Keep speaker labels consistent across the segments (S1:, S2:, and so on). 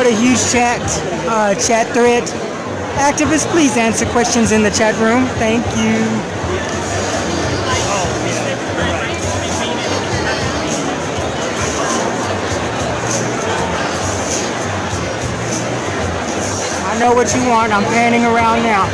S1: a huge chat thread. Activists, please answer questions in the chat room. Thank you. I know what you want. I'm panning around now.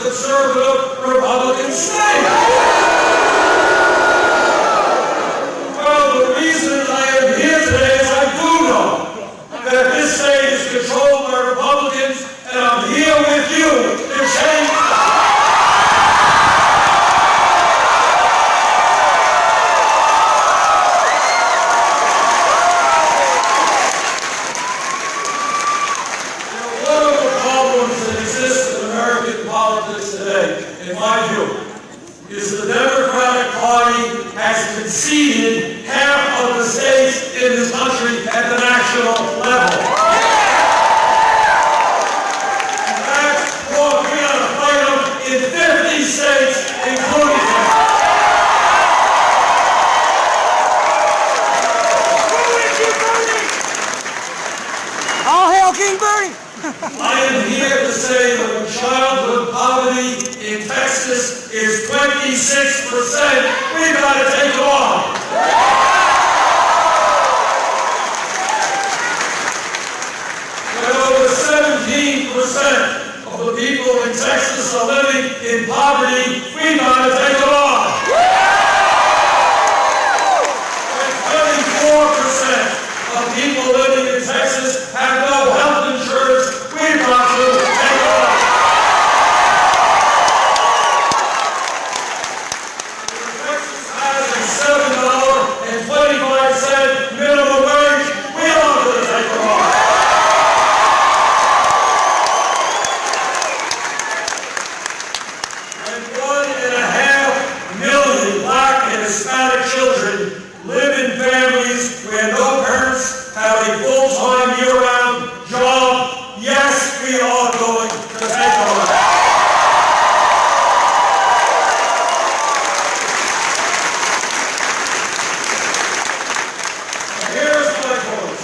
S2: conservative today, in my view, is the Democratic Party has conceded half of the states in this country at the national level. And that's what we got to fight them in 50 states, including
S1: All hail King Bernie!
S2: I am here to say that when childhood poverty in Texas is 26%, we've got to take it on. When over 17% of the people in Texas are living in poverty, we've got to take it on. When 34% of people living in Texas have no health insurance, we've got to take it on. Texas has a $7.25 minimum wage, we are going to take it on. And 1.5 million Black and Hispanic children live in families where no parents have a full-time year-round job. Yes, we are going to take on. Here's my point.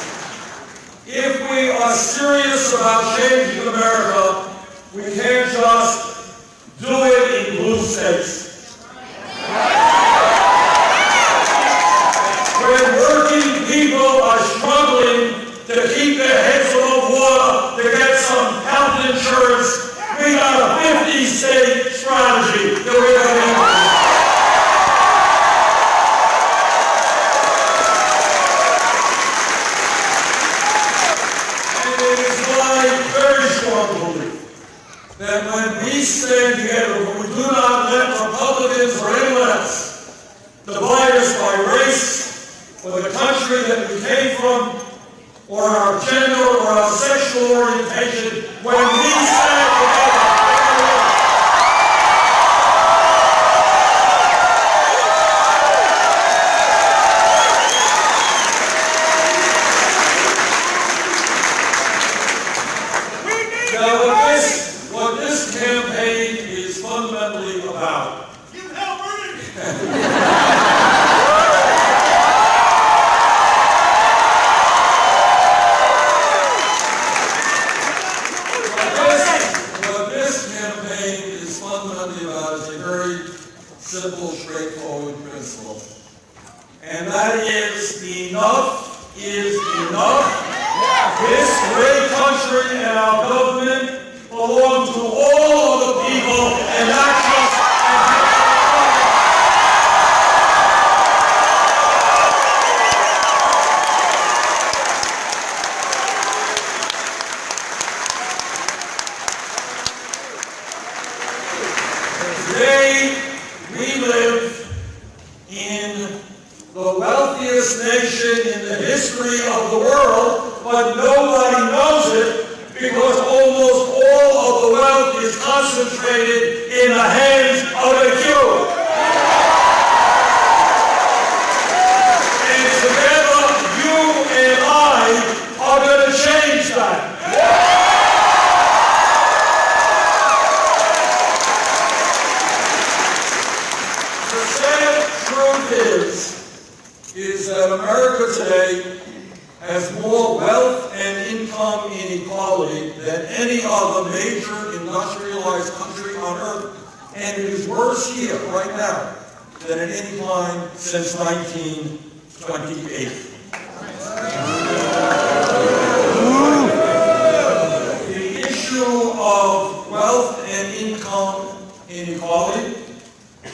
S2: If we are serious about changing America, we can't just do it in blue states. When working people are struggling to keep their heads above water to get some health insurance, we got a 50-state strategy that we're going to implement. And it is my very strong belief that when we stand together, when we do not let Republicans or anyone else divide us by race, or the country that we came from, or our gender, or our sexual orientation, when we stand together, now what this campaign is fundamentally about. Simple, straightforward principle. And that is, enough is enough. This great country and our government belong to all of the people and not just today. We live in the wealthiest nation in the history of the world, but nobody knows it because almost all of the wealth is concentrated in the hands of a few. And together, you and I are going to change that. Is that America today has more wealth and income inequality than any other major industrialized country on earth, and it is worse here right now than at any time since 1928. The issue of wealth and income inequality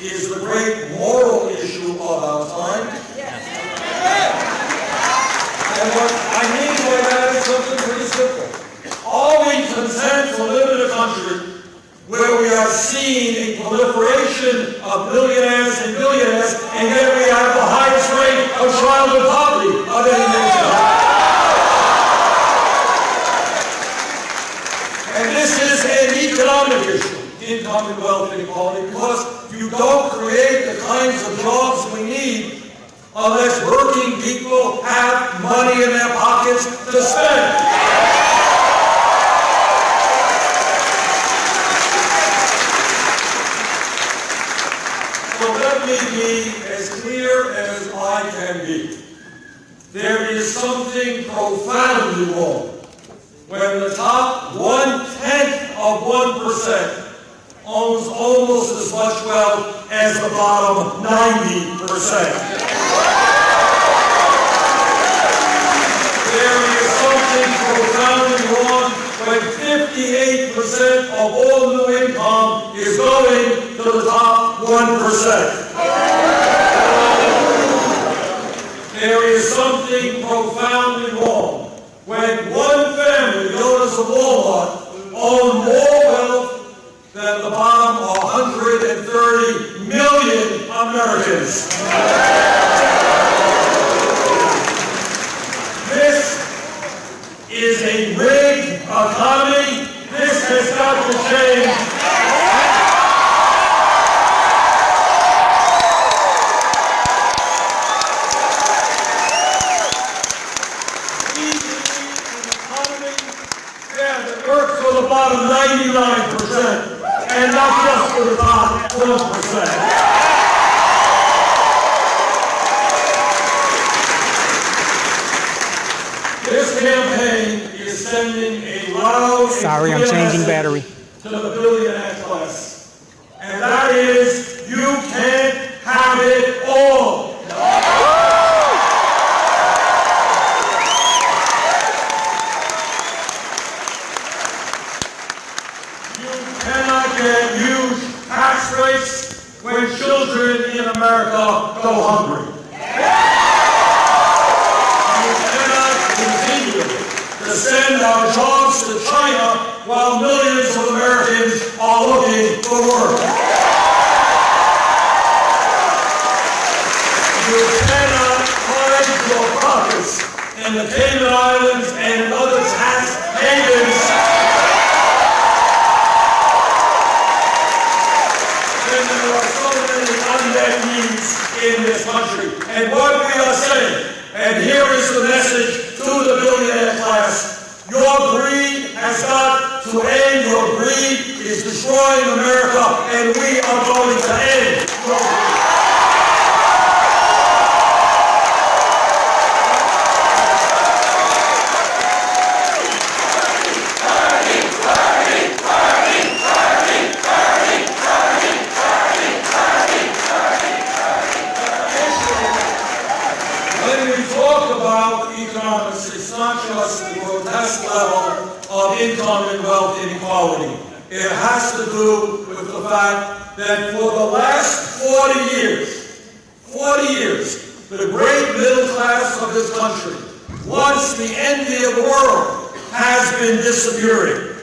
S2: is the great moral issue of our time. And what I mean by that is something pretty simple. Are we content to live in a country where we are seeing a proliferation of millionaires and billionaires, and yet we have the highest rate of childhood poverty of any nation? And this is an economic issue. income and wealth inequality, because you don't create the kinds of jobs we need unless working people have money in their pockets to spend. So let me be as clear as I can be. There is something profoundly wrong when the top 1/10 of 1% owns almost as much wealth as the bottom 90%. There is something profoundly wrong when 58% of all new income is going to the top 1%. There is something profoundly wrong when one family, the owners of Walmart, own more wealth than the bottom 130 million Americans. This is a rigged economy. This has got to change. Work for the bottom 99%, and not just for the top 1%. This campaign is sending a loud and
S1: Sorry, I'm
S2: clear
S1: changing
S2: message
S1: battery.
S2: to the billionaire class, and that is, you can't have it all. Cannot get huge tax rates when children in America go hungry. You cannot continue to send our jobs to China while millions of Americans are looking for work. You cannot hide your profits in the Cayman Islands and other tax havens. There are so many unmet needs in this country. And what we are saying, and here is the message to the billionaire class, your greed has got to end. Your greed is destroying America, and we are going to end your greed. Economics, it's not just the grotesque level of income and wealth inequality. It has to do with the fact that for the last 40 years, the great middle class of this country, once the envy of the world, has been disappearing.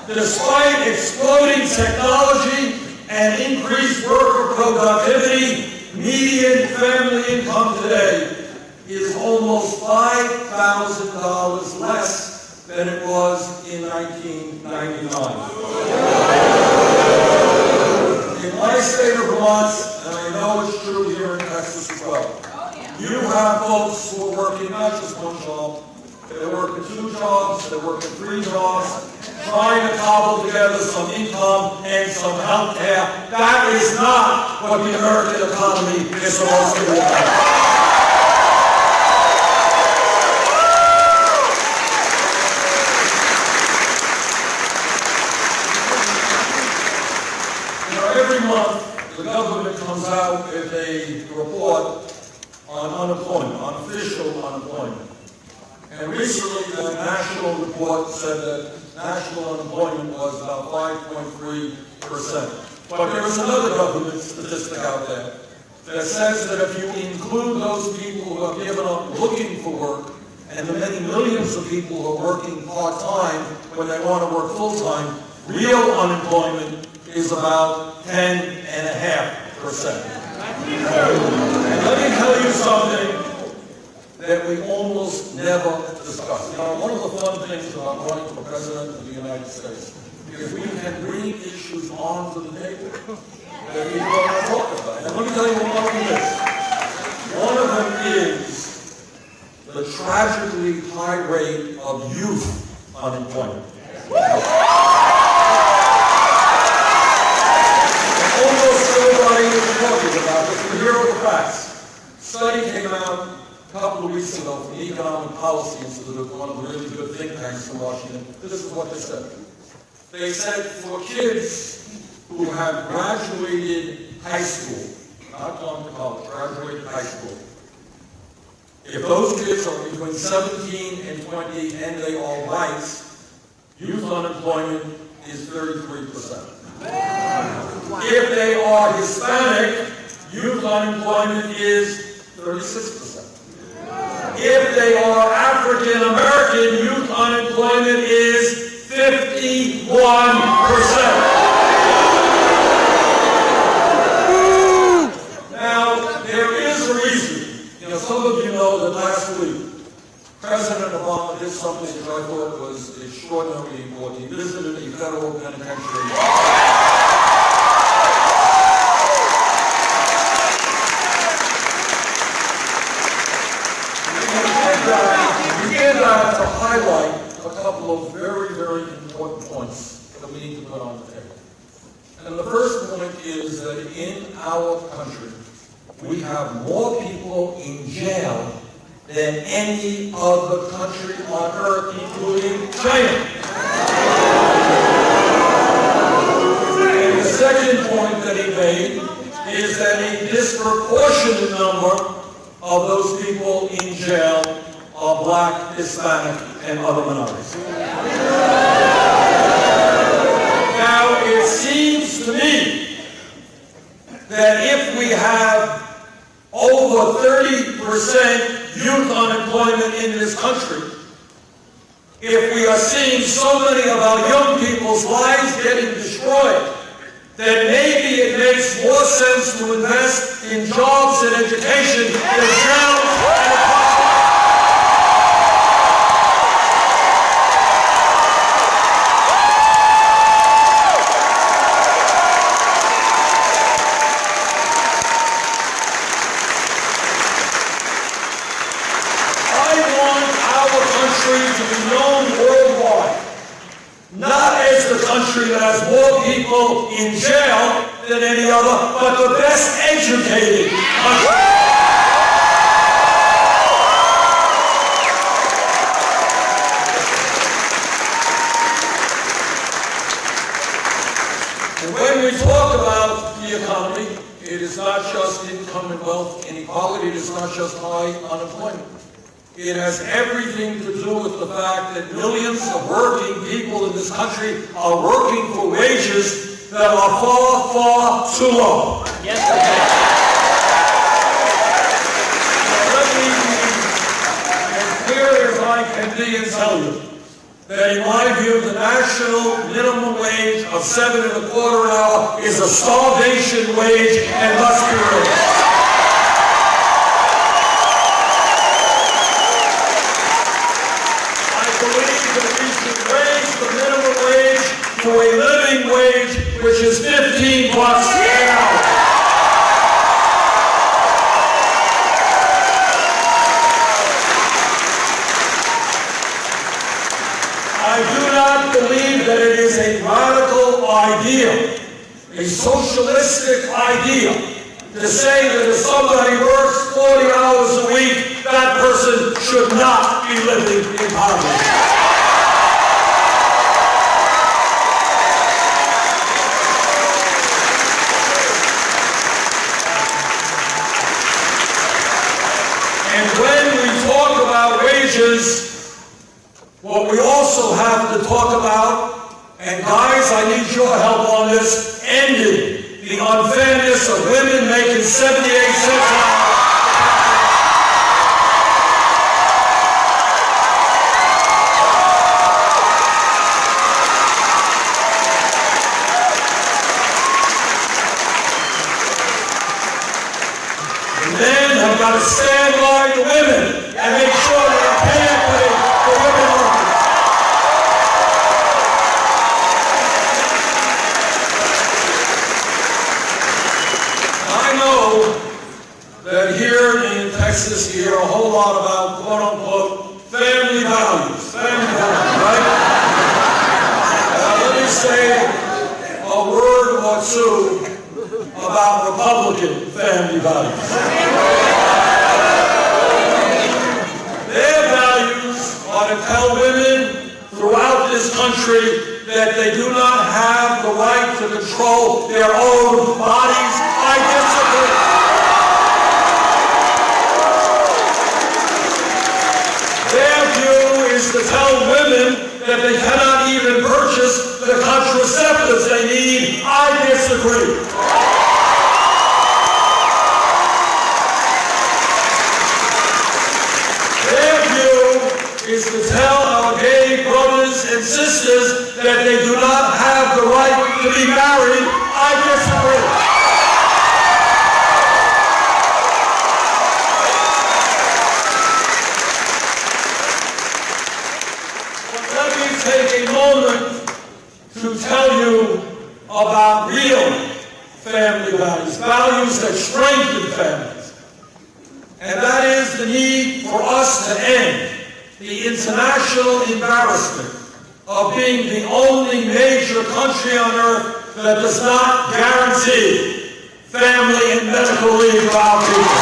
S2: Despite exploding technology and increased worker productivity, median family income today is almost $5,000 less than it was in 1999. In my state of Vermont, and I know it's true here in Texas as well, you have folks who are working not just one job, they're working 2 jobs, they're working 3 jobs, trying to cobble together some income and some health care. That is not what the American economy is supposed to be about. Every month, the government comes out with a report on unemployment, on official unemployment. And recently, the national report said that national unemployment was about 5.3%. But there is another government statistic out there that says that if you include those people who have given up looking for work, and the many millions of people who are working part-time when they want to work full-time, real unemployment is about 10.5%. And let me tell you something that we almost never discuss. You know, one of the fun things about running for President of the United States if we can bring issues onto the table that people are not talking about. And let me tell you one of them is. One of them is the tragically high rate of youth unemployment. Almost everybody is talking about this, but here are the facts. Study came out a couple of weeks ago from the Economic Policy Institute, one of the really good think tanks from Washington. This is what they said. They said for kids who have graduated high school, not gone to college, graduated high school, if those kids are between 17 and 20 and they are whites, youth unemployment is 33%. If they are Hispanic, youth unemployment is 36%. If they are African American, youth unemployment is 51%. Now, there is a reason. Some of you know that last week, President Obama did something that I thought was extraordinarily important. He visited a federal penitentiary. He did that to highlight a couple of very, very important points that we need to put on the table. And the first point is that in our country, we have more people in jail than any other country on earth, including China. And the second point that he made is that a disproportionate number of those people in jail are black, Hispanic, and other minorities. Now, it seems to me that if we have over 30% youth unemployment in this country, if we are seeing so many of our young people's lives getting destroyed, then maybe it makes more sense to invest in jobs and education than jails and to be known worldwide, not as the country that has more people in jail than any other, but the best educated country. And when we talk about the economy, it is not just income and wealth inequality, it is not just high unemployment. It has everything to do with the fact that millions of working people in this country are working for wages that are far, far too low. Yes, let me be as clear as I can be and tell you that in my view, the national minimum wage of $7.25 an hour is a starvation wage and must be raised. To a living wage, which is $15 an hour. I do not believe that it is a radical idea, a socialistic idea, to say that if somebody works 40 hours a week, that person should not be living in poverty. And when we talk about wages, what we also have to talk about, and guys, I need your help on this, ending the unfairness of women making 78 cents an hour. Men have got to stand by the women and make sure that pay equity for women workers. Texas, you hear a whole lot about, quote unquote, family values. Family values, right? Let me say a word or two about Republican family values. Their values are to tell women throughout this country that they do not have the right to control their own bodies. I disagree. Their view is to tell women that they cannot even purchase the contraceptives they need. I disagree. Their view is to tell our gay brothers and sisters that they do not have the right to be married. I disagree. But let me take a moment to tell you about real family values, values that strengthen families. And that is the need for us to end the international embarrassment of being the only major country on earth that does not guarantee family and medical leave for our people.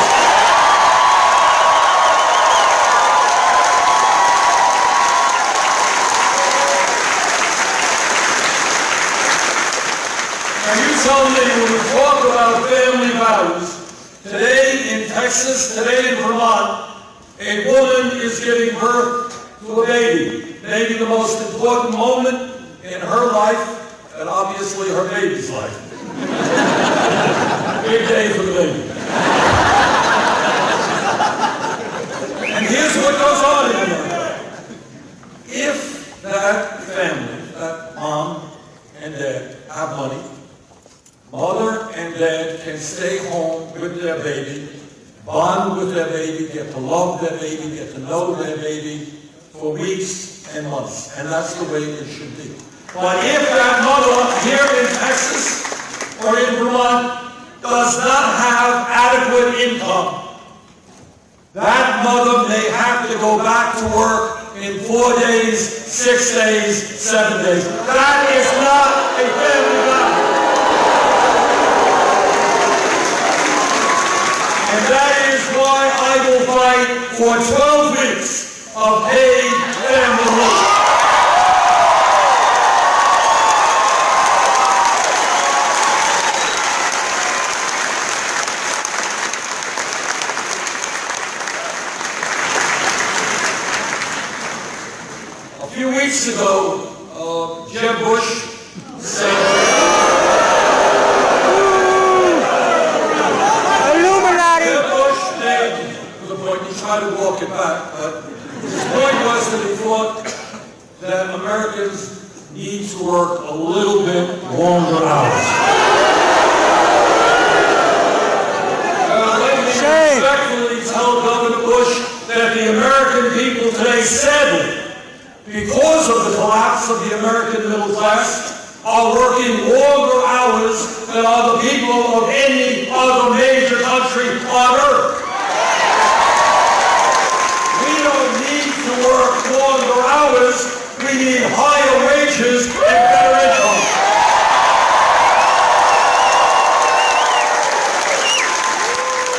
S2: And you tell me, when we talk about family values, today in Texas, today in Vermont, a woman is giving birth to a baby, maybe the most important moment in her life, and obviously her baby's life. Big day for the baby. And here's what goes on in America. If that family, that mom and dad have money, mother and dad can stay home with their baby, bond with their baby, get to love their baby, get to know their baby for weeks and months. And that's the way it should be. But if that mother here in Texas or in Vermont does not have adequate income, that mother may have to go back to work in 4 days, 6 days, 7 days. That is not a family value. And that is why I will fight for 12 weeks of paid family leave. A few weeks ago, Jeb Bush said, try to walk it back, but his point was that he thought that Americans need to work a little bit longer hours. Let me respectfully tell Governor Bush that the American people today, sadly, because of the collapse of the American middle class, are working longer hours than are the people of any other major country on earth. Work longer hours, we need higher wages and better income.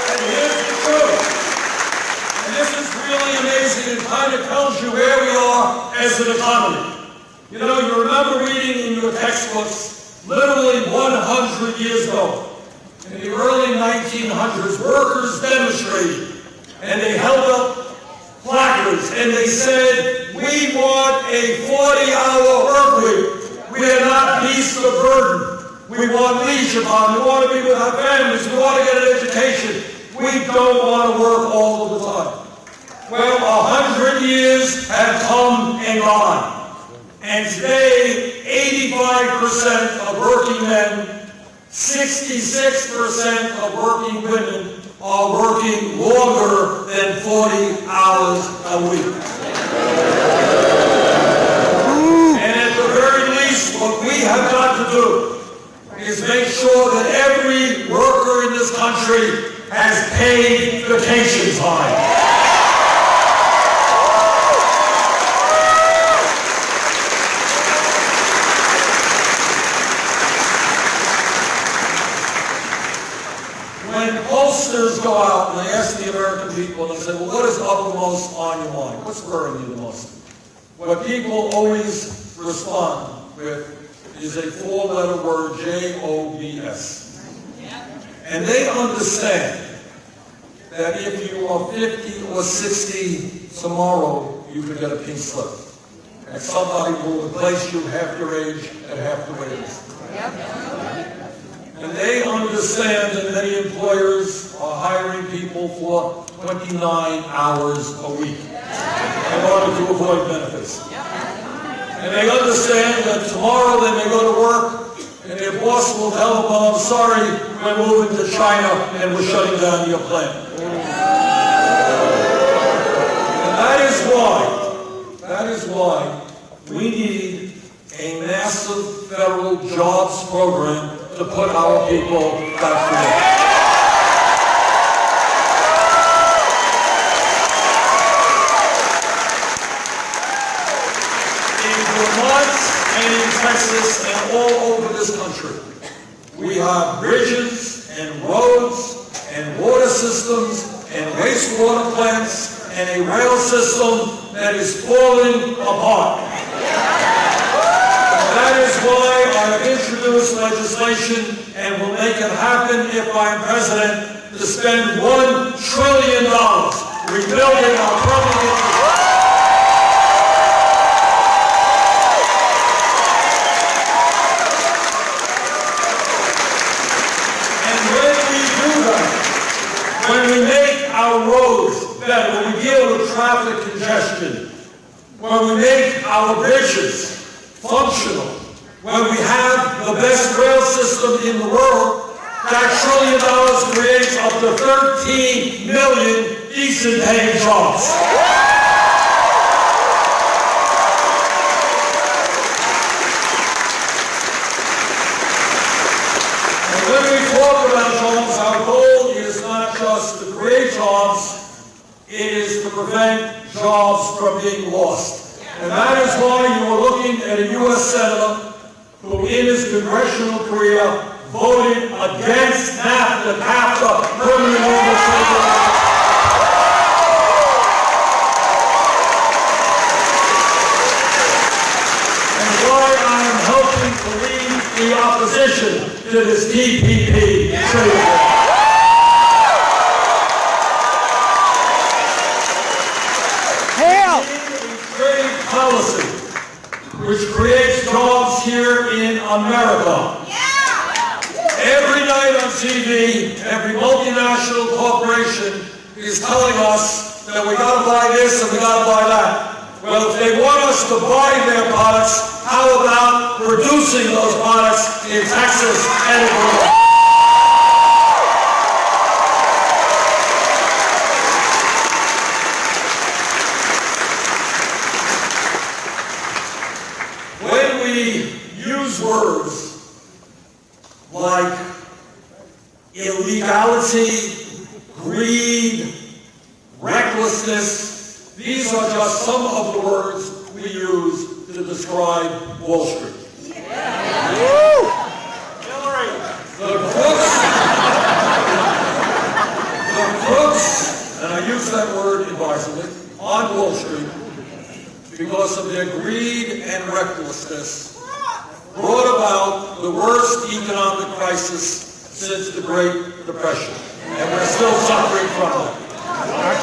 S2: And here's the truth. And this is really amazing. It kind of tells you where we are as an economy. You know, you remember reading in your textbooks, literally 100 years ago, in the early 1900s, workers demonstrated, and they held up placards, and they said, we want a 40-hour work week. We are not beasts of burden. We want leisure time. We want to be with our families. We want to get an education. We don't want to work all of the time. Well, 100 years have come and gone. And today, 85% of working men, 66% of working women are working longer than 40 hours a week. And at the very least, what we have got to do is make sure that every worker in this country has paid vacation time. When pollsters go out and they ask the American people and they say, well, what is uppermost on your mind? What's worrying you the most? What people always respond with is a four-letter word, J-O-B-S. And they understand that if you are 50 or 60 tomorrow, you can get a pink slip. And somebody will replace you half your age at half the wages. And they understand that many employers are hiring people for 29 hours a week in order to avoid benefits. And they understand that tomorrow they may go to work and their boss will tell them, well, I'm sorry, we're moving to China and we're shutting down your plant. And that is why we need a massive federal jobs program to put our people back to work. In Vermont and in Texas and all over this country, we have bridges and roads and water systems and wastewater plants and a rail system that is falling apart. That is why I have introduced legislation and will make it happen if I am president to spend $1 trillion rebuilding our public infrastructure. And when we do that, when we make our roads better, when we deal with traffic congestion, when we make our bridges functional, when we have the best rail system in the world, that $1 trillion creates up to 13 million decent paying jobs. And when we talk about jobs, our goal is not just to create jobs, it is to prevent jobs from being lost. And that is why you are looking at a U.S. Senator who in his congressional career voted against NAFTA, permanent normal trade relations. And why I am helping to lead the opposition to this TPP trade agreement. Policy, which creates jobs here in America. Every night on TV, every multinational corporation is telling us that we got to buy this and we got to buy that. Well, if they want us to buy their products, how about producing those products in Texas and in Vermont? Use words like illegality, greed, recklessness. These are just some of the words we use to describe Wall Street. The crooks, and I use that word advisedly, on Wall Street, because of their greed and recklessness, brought about the worst economic crisis since the Great Depression, and we're still suffering from it.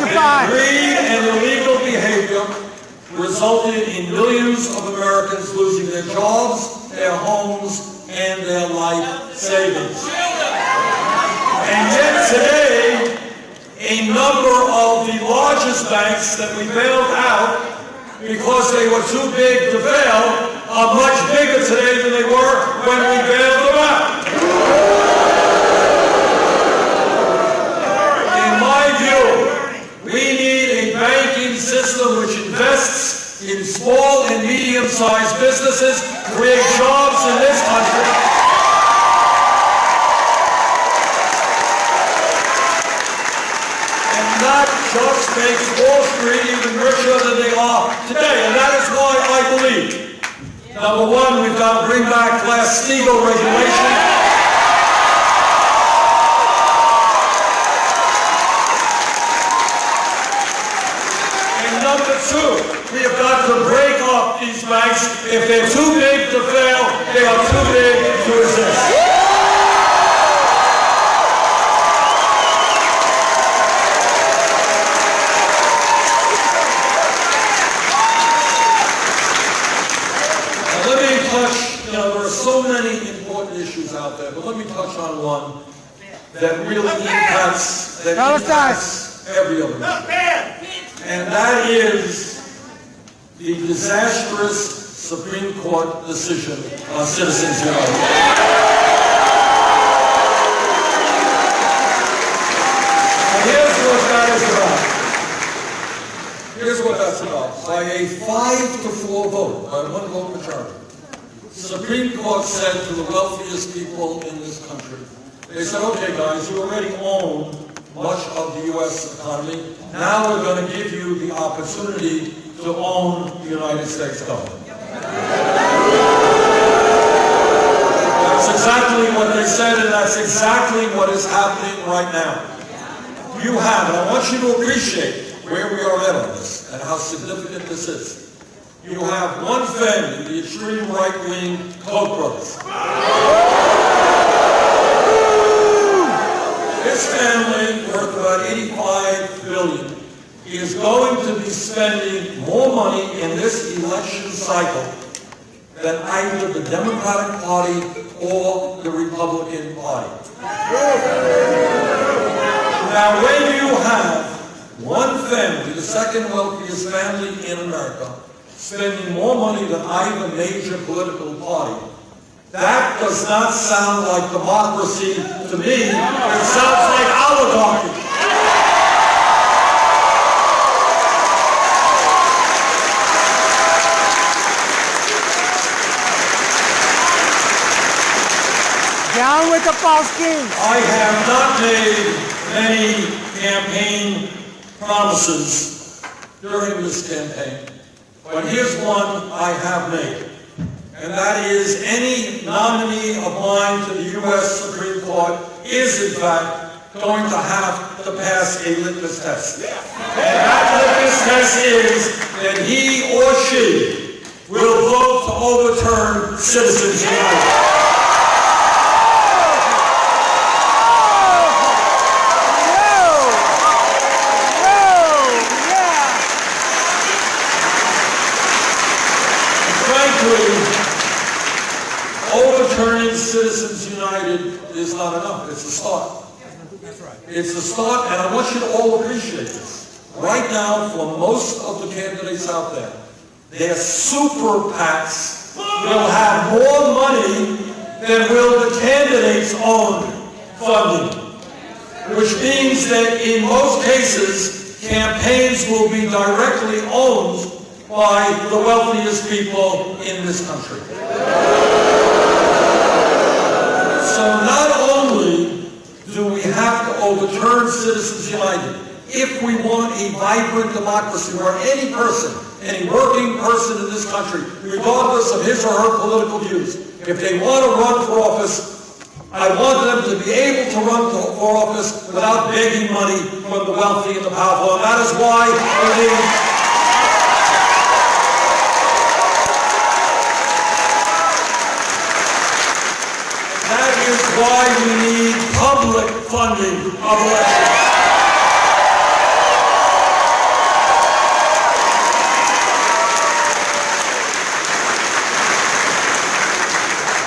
S2: Their greed and illegal behavior resulted in millions of Americans losing their jobs, their homes, and their life savings. And yet today, a number of the largest banks that we bailed out because they were too big to fail are much bigger today than they were when we bailed them out. In my view, we need a banking system which invests in small and medium-sized businesses, create jobs in this country, just makes Wall Street even richer than they are today. And that is why I believe, number one, we've got to bring back Glass-Steagall regulation. Number two, we have got to break up these banks. If they're too big to fail, they are too big to resist. Now let me touch, there are so many important issues out there, but let me touch on one that really impacts every other issue. And that is the disastrous Supreme Court decision on Citizens United. And here's what that is about. Here's what that's about. By a 5-4 vote, by one vote majority, the Supreme Court said to the wealthiest people in this country, they said, okay guys, you already own much of the U.S. economy. Now we're going to give you the opportunity to own the United States government. That's exactly what they said, and that's exactly what is happening right now. You have, and I want you to appreciate where we are at on this and how significant this is. You have one family, the extreme right-wing Koch brothers. This family, worth about $85 billion, is going to be spending more money in this election cycle than either the Democratic Party or the Republican Party. Now, when you have one family, the second wealthiest family in America, spending more money than either major political party, that does not sound like democracy to me. It sounds like oligarchy.
S1: Down with the false kings.
S2: I have not made many campaign promises during this campaign, but here's one I have made. And that is, any nominee of mine to the U.S. Supreme Court is, in fact, going to have to pass a litmus test. And that litmus test is that he or she will vote to overturn Citizens United. Overturning Citizens United is not enough. It's a start. That's right. It's a start, and I want you to all appreciate this. Right now, for most of the candidates out there, their super PACs will have more money than will the candidates' own funding, which means that in most cases, campaigns will be directly owned by the wealthiest people in this country. So not only do we have to overturn Citizens United, if we want a vibrant democracy where any person, any working person in this country, regardless of his or her political views, if they want to run for office, I want them to be able to run for office without begging money from the wealthy and the powerful. And that is why we need public funding of elections.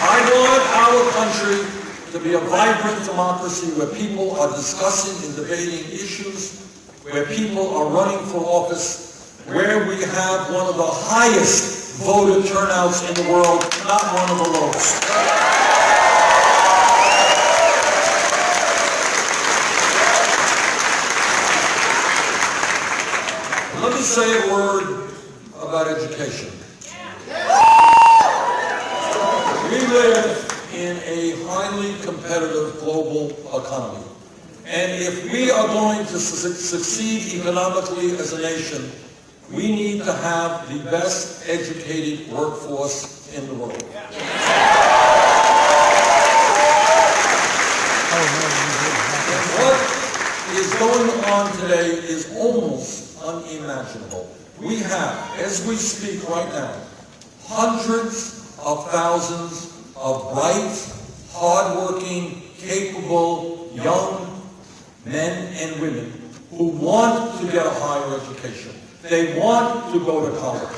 S2: I want our country to be a vibrant democracy where people are discussing and debating issues, where people are running for office, where we have one of the highest voter turnouts in the world, not one of the lowest. Let me say a word about education. We live in a highly competitive global economy. And if we are going to succeed economically as a nation, we need to have the best educated workforce in the world. What is going on today is almost unimaginable. We have, as we speak right now, hundreds of thousands of bright, hardworking, capable, young men and women who want to get a higher education. They want to go to college,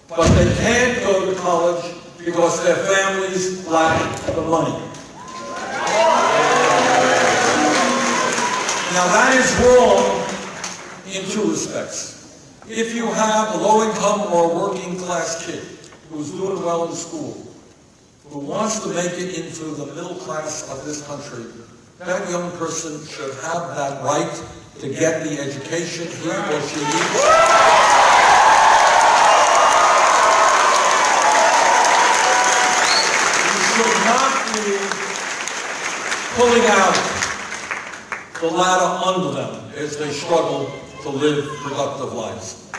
S2: but they can't go to college because their families lack the money. Now that is wrong in two respects. If you have a low-income or a working-class kid who's doing well in school, who wants to make it into the middle class of this country, that young person should have that right to get the education he or she needs. We should not be pulling out the ladder under them as they struggle to live productive lives.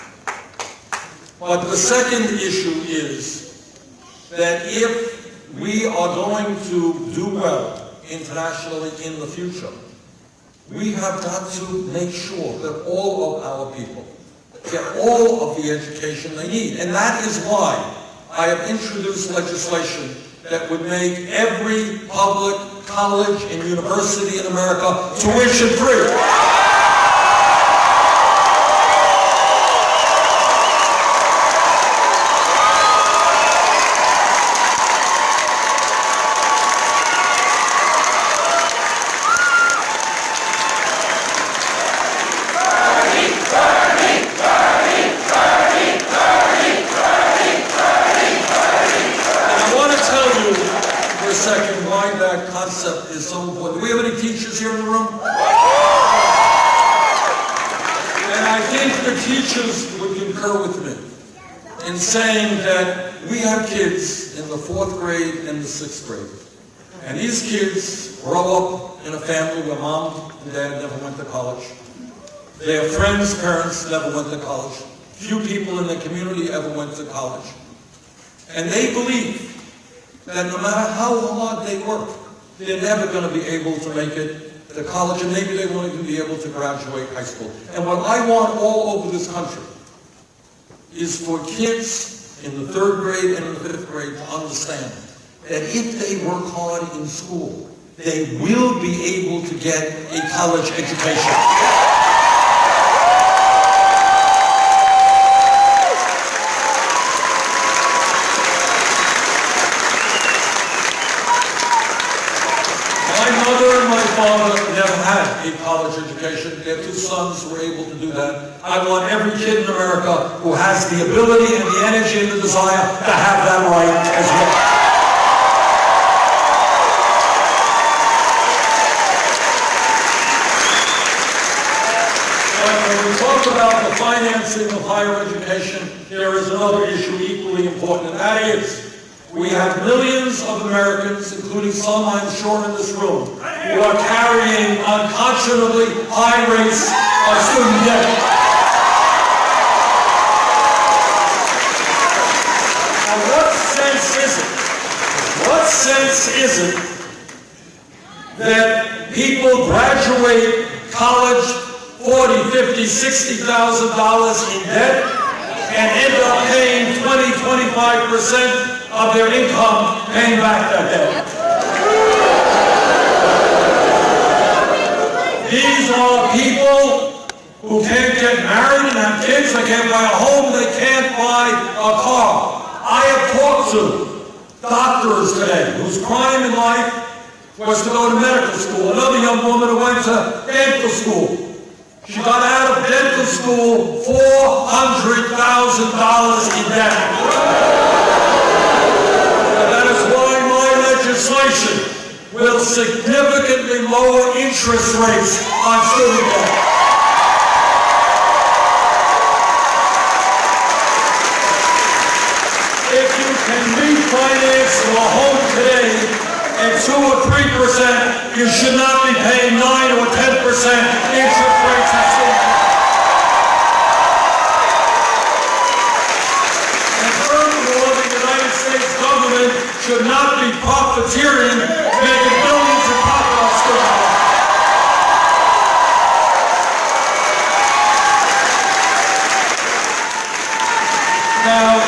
S2: But the second issue is that if we are going to do well internationally in the future, we have got to make sure that all of our people get all of the education they need. And that is why I have introduced legislation that would make every public college and university in America tuition free. Second, why that concept is so important. Do we have any teachers here in the room? And I think the teachers would concur with me in saying that we have kids in the 4th grade and the 6th grade. And these kids grow up in a family where mom and dad never went to college. Their friends' parents never went to college. Few people in the community ever went to college. And they believe that no matter how hard they work, they're never going to be able to make it to college, and maybe they won't even be able to graduate high school. And what I want all over this country is for kids in the 3rd grade and the 5th grade to understand that if they work hard in school, they will be able to get a college education. Father never had a college education. Their 2 sons were able to do that. I want every kid in America who has the ability and the energy and the desire to have that right as well. But when we talk about the financing of higher education, there is another issue equally important, and that is we have millions of Americans, including some I'm sure in this room, who are carrying unconscionably high rates of student debt. Now what sense is it that people graduate college $40,000, $50,000, $60,000 in debt and end up paying 20–25% of their income paying back that debt? These are people who can't get married and have kids, they can't buy a home, they can't buy a car. I have talked to doctors today whose crime in life was to go to medical school. Another young woman who went to dental school. She got out of dental school $400,000 in debt. That is why my legislation will significantly lower interest rates on student debt. If you can refinance your home today at 2 or 3%, you should not be paying 9 or 10% interest rates and so forth. And furthermore, the United States government should not be profiteering, making billions in profit on student loans. Now,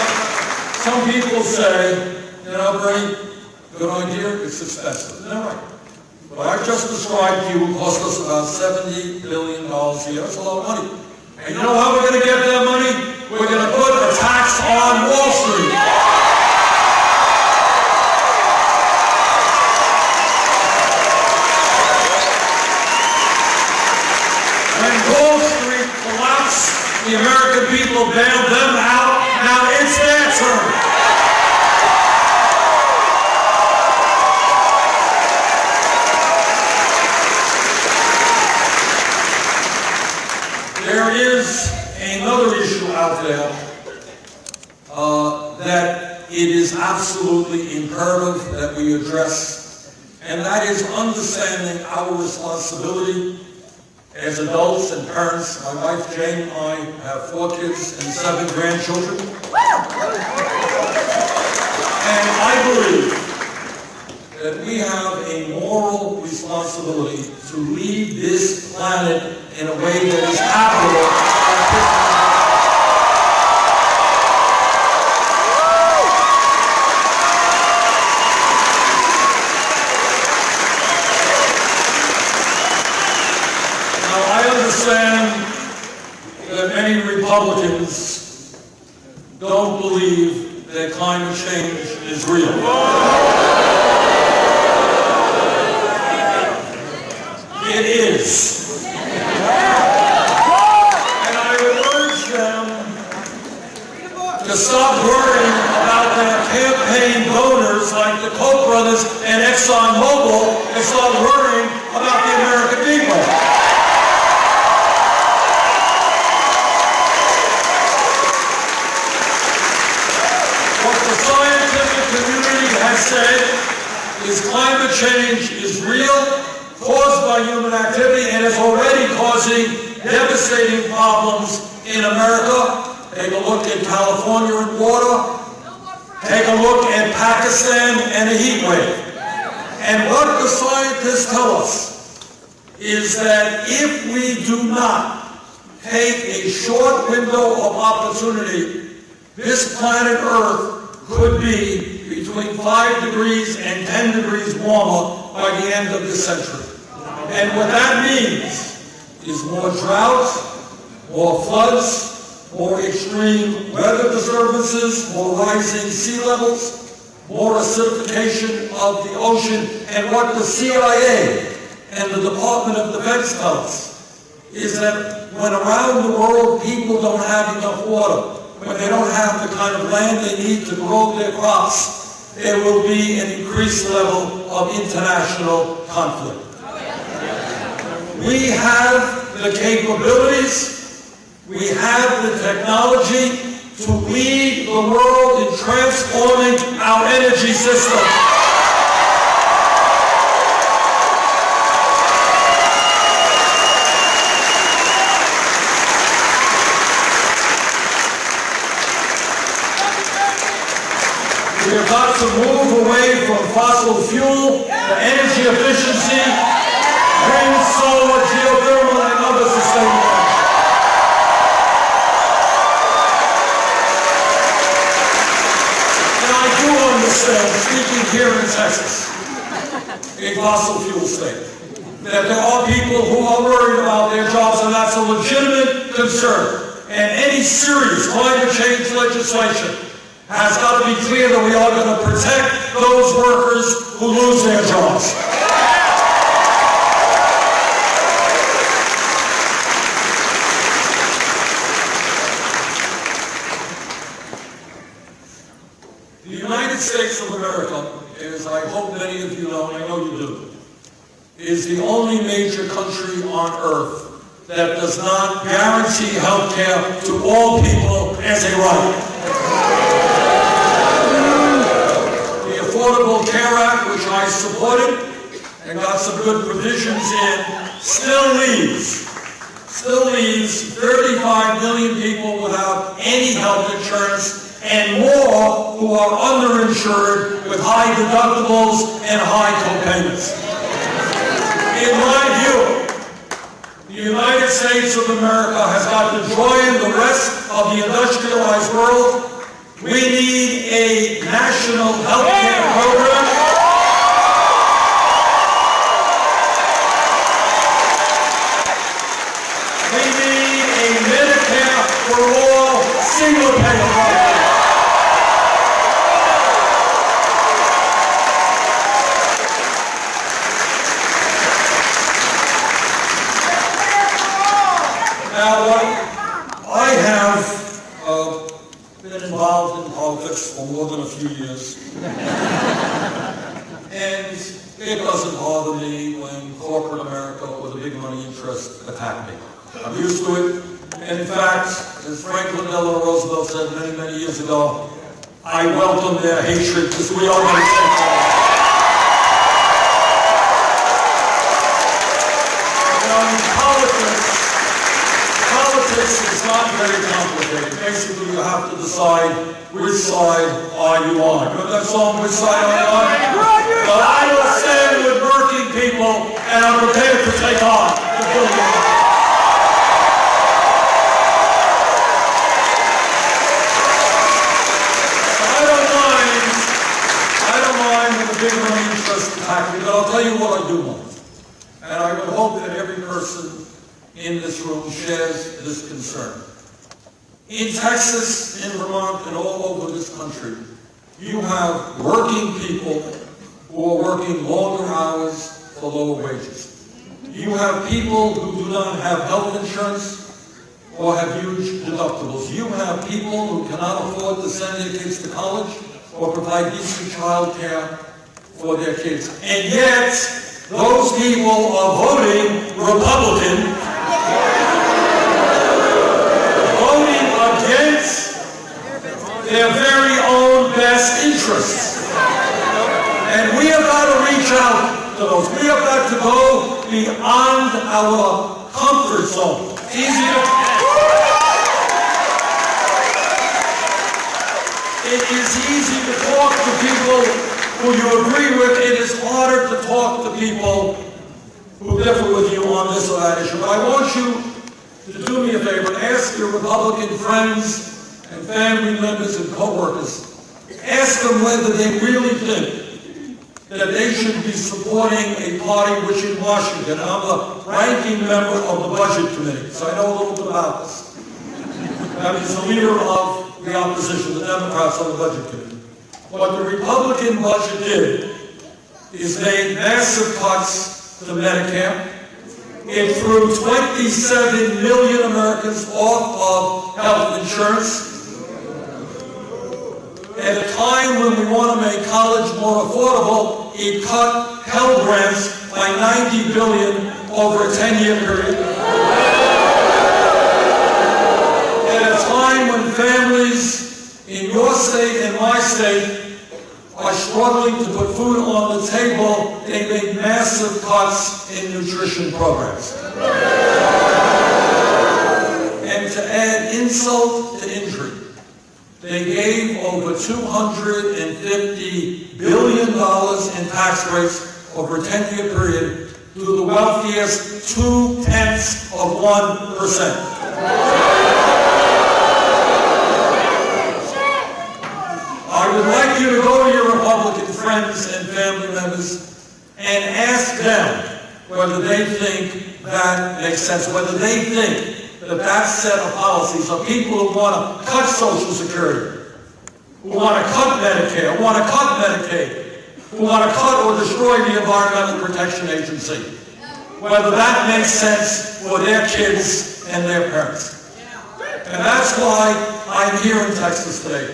S2: some people say, Bernie, good idea, it's expensive. Isn't that right? What I just described to you will cost us about $70 billion a year. That's a lot of money. And you know how we're going to get that money? We're going to put a tax on Wall Street. When Wall Street collapsed, the American people bailed them out. Now it's their turn. There is another issue out there that it is absolutely imperative that we address, and that is understanding our responsibility as adults and parents. My wife Jane and I have 4 kids and 7 grandchildren. And I believe that we have a moral responsibility to leave this planet in a way that is habitable. Understand that many Republicans don't believe that climate change is real. It is. And I would urge them to stop worrying about their campaign donors like the Koch brothers and ExxonMobil and start worrying about the American people. Said is climate change is real, caused by human activity, and is already causing devastating problems in America. Take a look at California and water. Take a look at Pakistan and a heat wave. And what the scientists tell us is that if we do not take a short window of opportunity, this planet Earth could be between 5 degrees and 10 degrees warmer by the end of this century. And what that means is more drought, more floods, more extreme weather disturbances, more rising sea levels, more acidification of the ocean. And what the CIA and the Department of Defense tell us is that when around the world people don't have enough water, when they don't have the kind of land they need to grow their crops, there will be an increased level of international conflict. We have the capabilities, we have the technology to lead the world in transforming our energy system. We have got to move away from fossil fuel to energy efficiency, wind, solar, geothermal, and other sustainable energy. And I do understand, speaking here in Texas, a fossil fuel state, that there are people who are worried about their jobs, and that's a legitimate concern. And any serious climate change legislation has got to be clear that we are going to protect those workers who lose their jobs. The United States of America, as I hope many of you know, and I know you do, is the only major country on earth that does not guarantee health care to all people as a right. The Affordable Care Act, which I supported, and got some good provisions in, still leaves 35 million people without any health insurance, and more who are underinsured with high deductibles and high co-payments. In my view, the United States of America has got to join the rest of the industrialized world. We need a national health care program. We need a Medicare for all single-payer program. Now, I have been involved in politics for more than a few years, and it doesn't bother me when corporate America or the big money interests attack me. I'm used to it. In fact, as Franklin Delano Roosevelt said many, many years ago, I welcome their hatred because we are going to take them. Politics is not very complicated. Basically, you have to decide which side are you on. You know that song, Which Side Are You On? Well, I will stand with working people, and I'm prepared to take on the building. I don't mind when the big money interests attack me, but I'll tell you what I do want. And I would hope that every person in this room shares this concern. In Texas, in Vermont, and all over this country, you have working people who are working longer hours for lower wages. You have people who do not have health insurance or have huge deductibles. You have people who cannot afford to send their kids to college or provide decent child care for their kids. And yet, those people are voting Republican, voting against their very own best interests. And we have got to reach out to those. We have got to go beyond our comfort zone. It's It is easy to talk to people who you agree with. It is harder to talk to people who differ with you on this or that issue. But I want you to do me a favor and ask your Republican friends and family members and co-workers, ask them whether they really think that they should be supporting a party which in Washington, I'm the ranking member of the Budget Committee, so I know a little bit about this. That is the leader of the opposition, the Democrats on the Budget Committee. What the Republican budget did is made massive cuts to Medicare. It threw 27 million Americans off of health insurance. At a time when we want to make college more affordable, it cut Pell Grants by $90 billion over a 10-year period. At a time when families in your state and my state are struggling to put food on the table, they made massive cuts in nutrition programs. And to add insult to injury, they gave over $250 billion in tax rates over a 10-year period to the wealthiest 0.2%. I would like you to go to your Republican friends and family members and ask them whether they think that makes sense, whether they think that that set of policies of people who want to cut Social Security, who want to cut Medicare, who want to cut Medicaid, who want to cut or destroy the Environmental Protection Agency, whether that makes sense for their kids and their parents. And that's why I'm here in Texas today,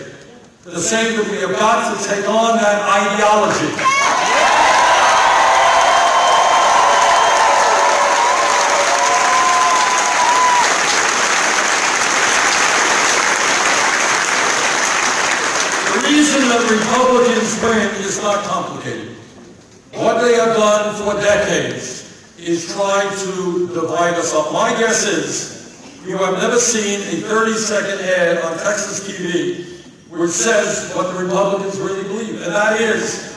S2: to say that we have got to take on that ideology. The reason that Republicans win is not complicated. What they have done for decades is trying to divide us up. My guess is you have never seen a 30-second ad on Texas TV which says what the Republicans really believe, and that is,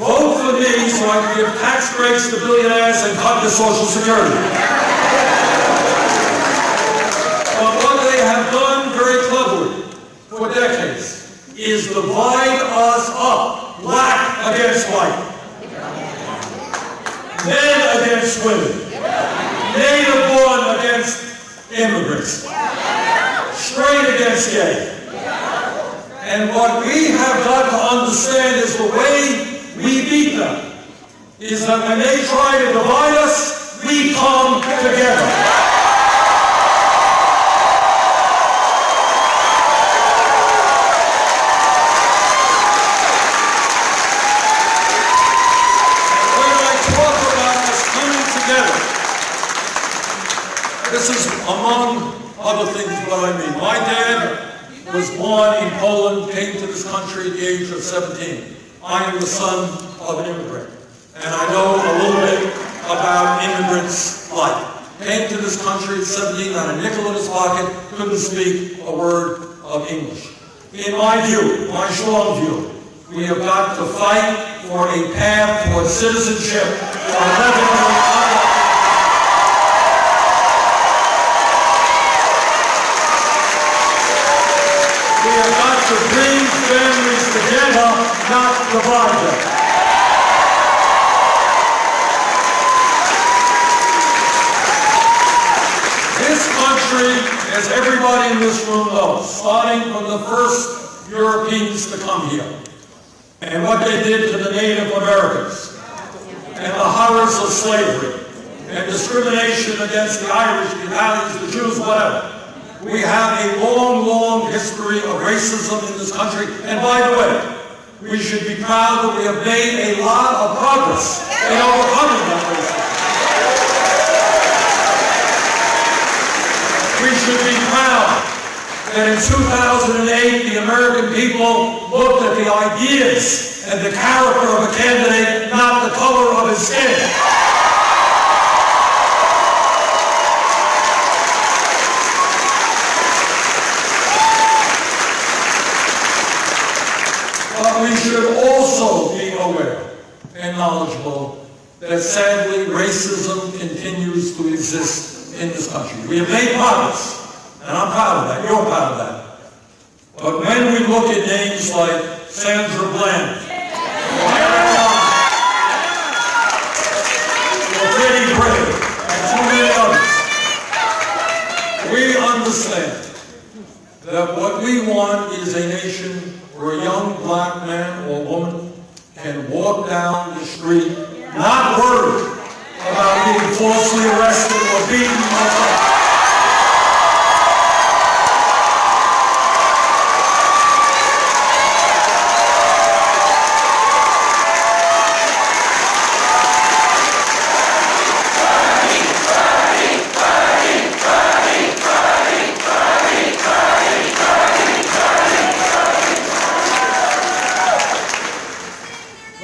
S2: vote for me so I can give tax breaks to billionaires and cut your Social Security. But what they have done very cleverly for decades is divide us up, black against white, men against women, native-born against immigrants, straight against gay. And what we have got to understand is the way we beat them is that when they try to divide us, we come together. This is among other things what I mean. My dad was born in Poland, came to this country at the age of 17. I am the son of an immigrant, and I know a little bit about immigrants' life. Came to this country at 17, had a nickel in his pocket, couldn't speak a word of English. In my view, my strong view, we have got to fight for a path toward citizenship for 11 million. We have got to bring families together, not divide them. This country, as everybody in this room knows, starting from the first Europeans to come here, and what they did to the Native Americans, and the horrors of slavery, and discrimination against the Irish, the Italians, the Jews, whatever. We have a long, long history of racism in this country, and by the way, we should be proud that we have made a lot of progress in overcoming that racism. We should be proud that in 2008, the American people looked at the ideas and the character of a candidate, not the color of his skin. But we should also be aware and knowledgeable that sadly racism continues to exist in this country. We have made progress, and I'm proud of that, you're proud of that. But when we look at names like Sandra Bland, or Eric Johnson, or Freddie Gray, and so many others, we understand that what we want is a nation where a young black man or woman can walk down the street not worried about being falsely arrested or beaten or something.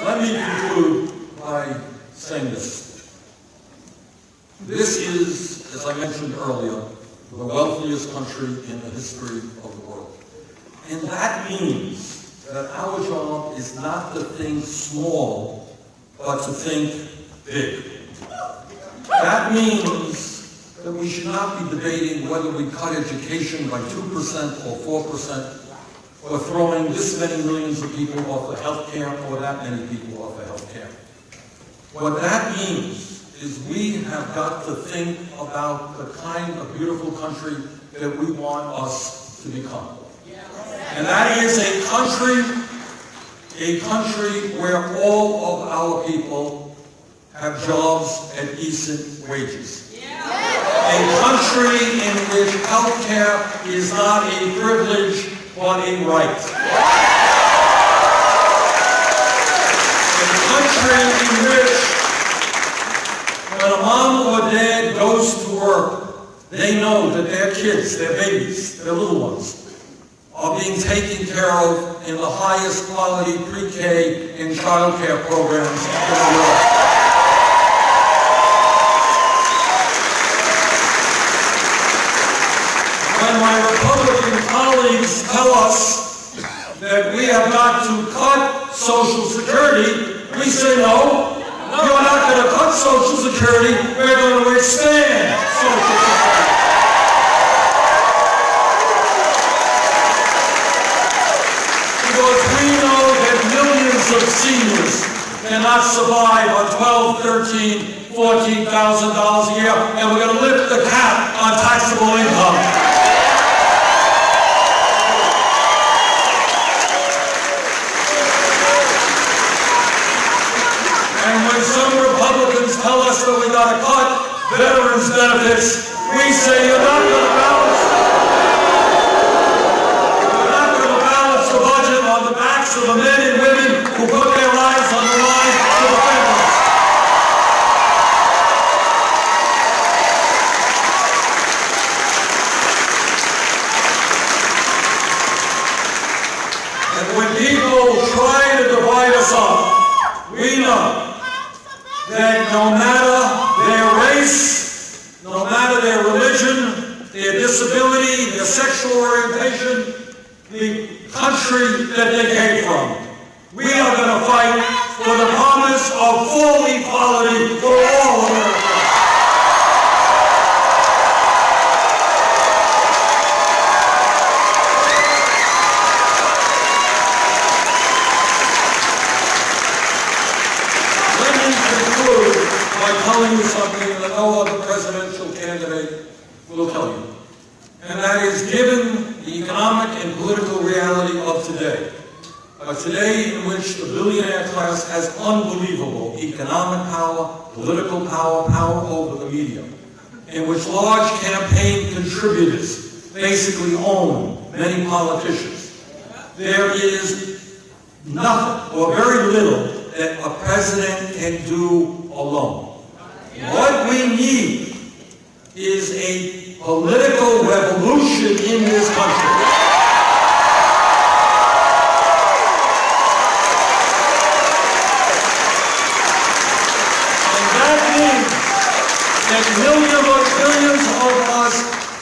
S2: Let me conclude by saying this. This is, as I mentioned earlier, the wealthiest country in the history of the world. And that means that our job is not to think small, but to think big. That means that we should not be debating whether we cut education by 2% or 4%, or throwing this many millions of people off of health care, or that many people off of health care. What that means is we have got to think about the kind of beautiful country that we want us to become. And that is a country where all of our people have jobs at decent wages. A country in which health care is not a privilege, but a right. A country in which when a mom or dad goes to work, they know that their kids, their babies, their little ones, are being taken care of in the highest quality pre-K and child care programs in the world. tell us that we have got to cut Social Security, we say no. You're not going to cut Social Security, we're going to expand Social Security. Because we know that millions of seniors cannot survive on $12,000, $13,000, $14,000 a year, and we're going to lift the cap on taxable income. And when some Republicans tell us that we got to cut veterans' benefits, we say you're not going to balance. You're not going to balance the budget on the backs of the men and women who put their lives on the line to defend us. And when people try to divide us up, we know that no matter their race, no matter their religion, their disability, their sexual orientation, the country that they came from, we are going to fight for the promise of full equality for all Americans. By telling you something that no other presidential candidate will tell you. And that is, given the economic and political reality of today, a today in which the billionaire class has unbelievable economic power, political power, power over the media, in which large campaign contributors basically own many politicians, there is nothing or very little that a president can do alone. What we need is a political revolution in this country. And that means that millions of us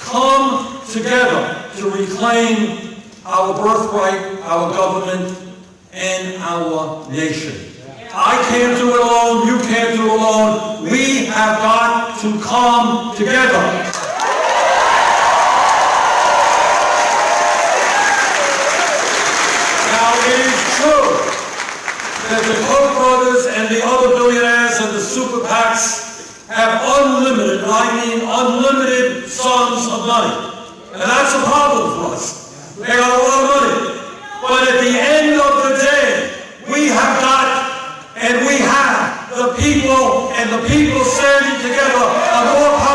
S2: come together to reclaim our birthright, our government, and our nation. I can't do it alone, you can't do it alone. We have got to come together. Now, it is true that the Koch brothers and the other billionaires and the super PACs have unlimited, and I mean unlimited sums of money. And that's a problem for us. They got a lot of money. But at the end of the day, we have got and we have the people, and the people standing together are more powerful